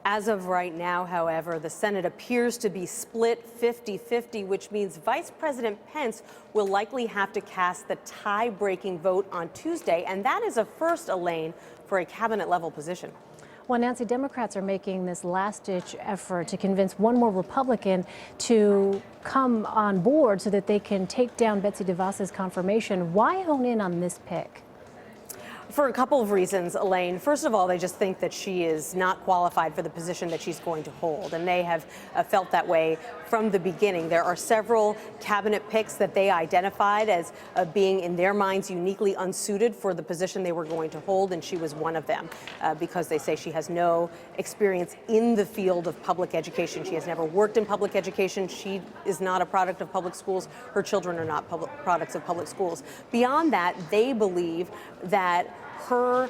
As of right now, however, the Senate appears to be split 50-50, which means Vice President Pence will likely have to cast the tie-breaking vote on Tuesday, and that is a first, Elaine, for a cabinet-level position. Well, Nancy, Democrats are making this last-ditch effort to convince one more Republican to come on board so that they can take down Betsy DeVos's confirmation. Why hone in on this pick? For a couple of reasons, Elaine. First of all, they just think that she is not qualified for the position that she's going to hold, and they have felt that way from the beginning. There are several cabinet picks that they identified as being, in their minds, uniquely unsuited for the position they were going to hold, and she was one of them because they say she has no experience in the field of public education. She has never worked in public education. She is not a product of public schools. Her children are not products of public schools. Beyond that, they believe that her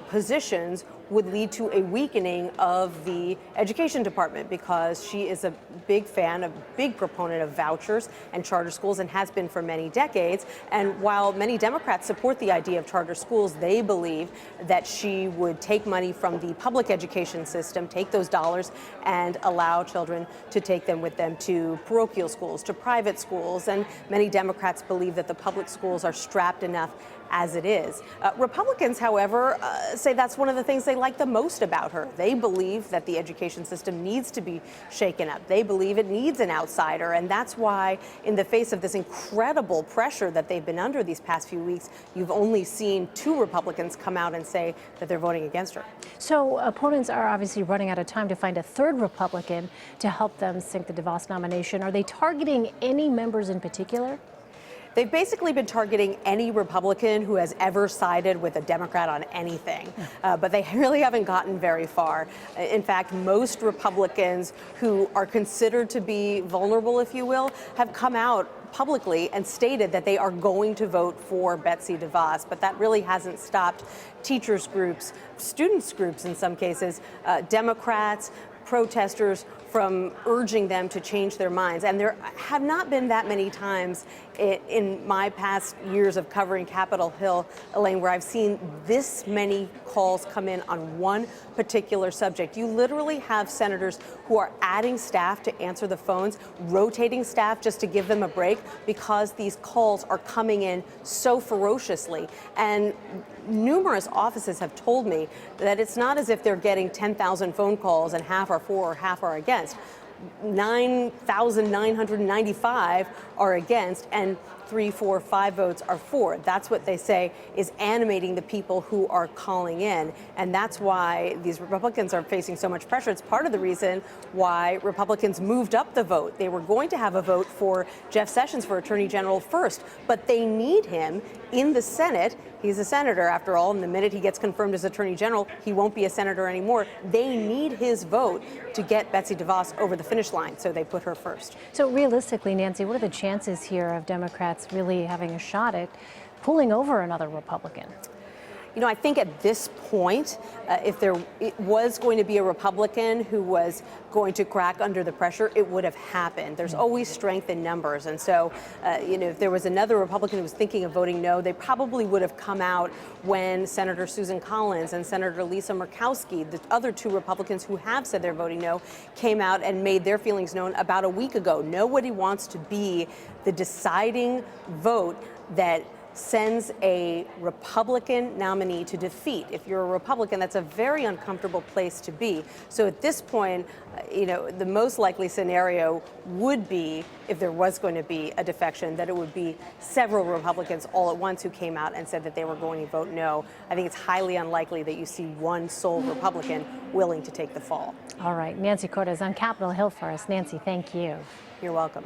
positions would lead to a weakening of the education department because she is a big fan, a big proponent of vouchers and charter schools and has been for many decades. And while many Democrats support the idea of charter schools, they believe that she would take money from the public education system, take those dollars and allow children to take them with them to parochial schools, to private schools. And many Democrats believe that the public schools are strapped enough as it is. Republicans, however, say that's one of the things they like the most about her. They believe that the education system needs to be shaken up. They believe it needs an outsider, and that's why, in the face of this incredible pressure that they've been under these past few weeks, you've only seen 2 Republicans come out and say that they're voting against her. So opponents are obviously running out of time to find a third Republican to help them sink the DeVos nomination. Are they targeting any members in particular? They've basically been targeting any Republican who has ever sided with a Democrat on anything, but they really haven't gotten very far. In fact, most Republicans who are considered to be vulnerable, if you will, have come out publicly and stated that they are going to vote for Betsy DeVos, but that really hasn't stopped teachers groups, students groups in some cases, Democrats, protesters from urging them to change their minds. And there have not been that many times in my past years of covering Capitol Hill, Elaine, where I've seen this many calls come in on one particular subject. You literally have senators who are adding staff to answer the phones, rotating staff just to give them a break because these calls are coming in so ferociously. And numerous offices have told me that it's not as if they're getting 10,000 phone calls and half are for or half are against. 9,995 are against, and 3, 4, 5 votes are for. That's what they say is animating the people who are calling in. And that's why these Republicans are facing so much pressure. It's part of the reason why Republicans moved up the vote. They were going to have a vote for Jeff Sessions for Attorney General first, but they need him in the Senate. He's a senator, after all, and the minute he gets confirmed as Attorney General, he won't be a senator anymore. They need his vote to get Betsy DeVos over the finish line, so they put her first. So realistically, Nancy, what are the chances here of Democrats really having a shot at pulling over another Republican? You know, I think at this point, if there was going to be a Republican who was going to crack under the pressure, it would have happened. There's always strength in numbers. And so, you know, if there was another Republican who was thinking of voting no, they probably would have come out when Senator Susan Collins and Senator Lisa Murkowski, the other 2 Republicans who have said they're voting no, came out and made their feelings known about a week ago. Nobody wants to be the deciding vote that sends a Republican nominee to defeat. If you're a Republican, that's a very uncomfortable place to be. So at this point, you know, the most likely scenario would be, if there was going to be a defection, that it would be several Republicans all at once who came out and said that they were going to vote no. I think it's highly unlikely that you see one sole Republican willing to take the fall. All right, Nancy Cortez on Capitol Hill for us. Nancy, thank you. You're welcome.